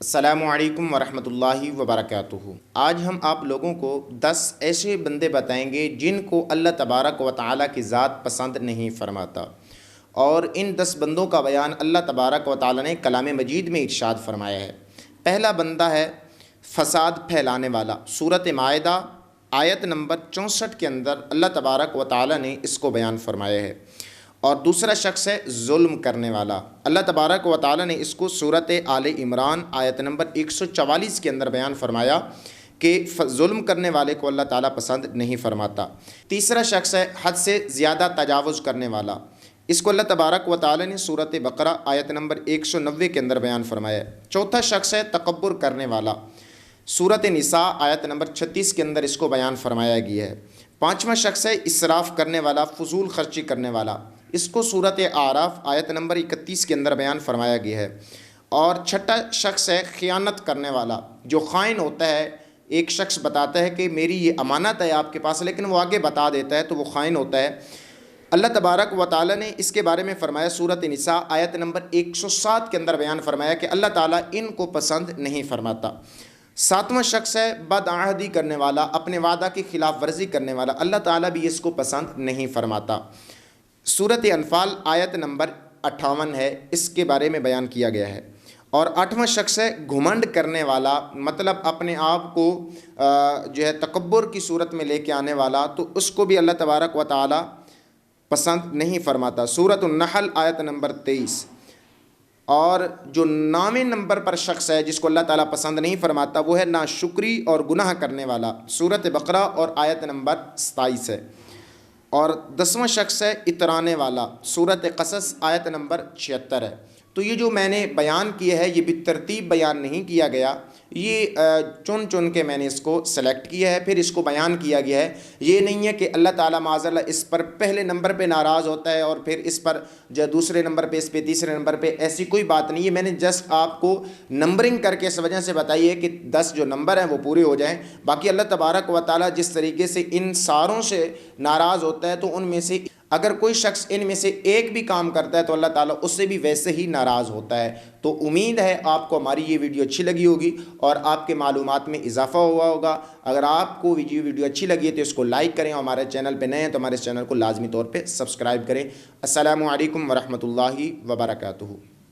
السلام علیکم ورحمۃ اللہ وبرکاتہ۔ آج ہم آپ لوگوں کو 10 ایسے بندے بتائیں گے جن کو اللہ تبارک و تعالیٰ کی ذات پسند نہیں فرماتا، اور ان 10 بندوں کا بیان اللہ تبارک و تعالیٰ نے کلام مجید میں ارشاد فرمایا ہے۔ پہلا بندہ ہے فساد پھیلانے والا۔ سورۃ مائدہ آیت نمبر 64 کے اندر اللہ تبارک و تعالیٰ نے اس کو بیان فرمایا ہے۔ اور دوسرا شخص ہے ظلم کرنے والا۔ اللہ تبارک و تعالیٰ نے اس کو سورۃ آل عمران آیت نمبر 144 کے اندر بیان فرمایا کہ ظلم کرنے والے کو اللہ تعالیٰ پسند نہیں فرماتا۔ تیسرا شخص ہے حد سے زیادہ تجاوز کرنے والا۔ اس کو اللہ تبارک و تعالیٰ نے سورۃ بقرہ آیت نمبر 190 کے اندر بیان فرمایا ہے۔ چوتھا شخص ہے تکبر کرنے والا۔ سورۃ نساء آیت نمبر 36 کے اندر اس کو بیان فرمایا گیا ہے۔ پانچواں شخص ہے اسراف کرنے والا، فضول خرچی کرنے والا۔ اس کو سورۃ اعراف آیت نمبر 31 کے اندر بیان فرمایا گیا ہے۔ اور چھٹا شخص ہے خیانت کرنے والا، جو خائن ہوتا ہے۔ ایک شخص بتاتا ہے کہ میری یہ امانت ہے آپ کے پاس، لیکن وہ آگے بتا دیتا ہے تو وہ خائن ہوتا ہے۔ اللہ تبارک و تعالیٰ نے اس کے بارے میں فرمایا سورۃ نساء آیت نمبر 107 کے اندر بیان فرمایا کہ اللہ تعالیٰ ان کو پسند نہیں فرماتا۔ ساتواں شخص ہے بدعہدی کرنے والا، اپنے وعدہ کی خلاف ورزی کرنے والا۔ اللہ تعالیٰ بھی اس کو پسند نہیں فرماتا۔ سورۃ انفال آیت نمبر 58 ہے، اس کے بارے میں بیان کیا گیا ہے۔ اور آٹھواں شخص ہے گھمنڈ کرنے والا، مطلب اپنے آپ کو تکبر کی صورت میں لے کے آنے والا، تو اس کو بھی اللہ تبارک و تعالیٰ پسند نہیں فرماتا۔ سورۃ النحل آیت نمبر 23۔ اور جو 9ویں نمبر پر شخص ہے جس کو اللہ تعالیٰ پسند نہیں فرماتا، وہ ہے ناشکری اور گناہ کرنے والا۔ سورۃ بقرہ اور آیت نمبر 27 ہے۔ اور 10واں شخص ہے اترانے والا۔ سورۃ قصص آیت نمبر 76 ہے۔ تو یہ جو میں نے بیان کیا ہے یہ بھی ترتیب بیان نہیں کیا گیا، یہ چن کے میں نے اس کو سلیکٹ کیا ہے، پھر اس کو بیان کیا گیا ہے۔ یہ نہیں ہے کہ اللہ تعالیٰ معاذ اللہ اس پر پہلے نمبر پہ ناراض ہوتا ہے اور پھر اس پر جو دوسرے نمبر پہ، اس پہ تیسرے نمبر پہ، ایسی کوئی بات نہیں ہے۔ میں نے جسٹ آپ کو نمبرنگ کر کے اس وجہ سے بتائی ہے کہ 10 جو نمبر ہیں وہ پورے ہو جائیں۔ باقی اللہ تبارک و تعالیٰ جس طریقے سے ان ساروں سے ناراض ہوتا ہے، تو ان میں سے اگر کوئی شخص ان میں سے ایک بھی کام کرتا ہے تو اللہ تعالیٰ اس سے بھی ویسے ہی ناراض ہوتا ہے۔ تو امید ہے آپ کو ہماری یہ ویڈیو اچھی لگی ہوگی اور آپ کے معلومات میں اضافہ ہوا ہوگا۔ اگر آپ کو ویڈیو اچھی لگی ہے تو اس کو لائک کریں، اور ہمارے چینل پہ نئے ہیں تو ہمارے چینل کو لازمی طور پہ سبسکرائب کریں۔ السلام علیکم ورحمۃ اللہ وبرکاتہ۔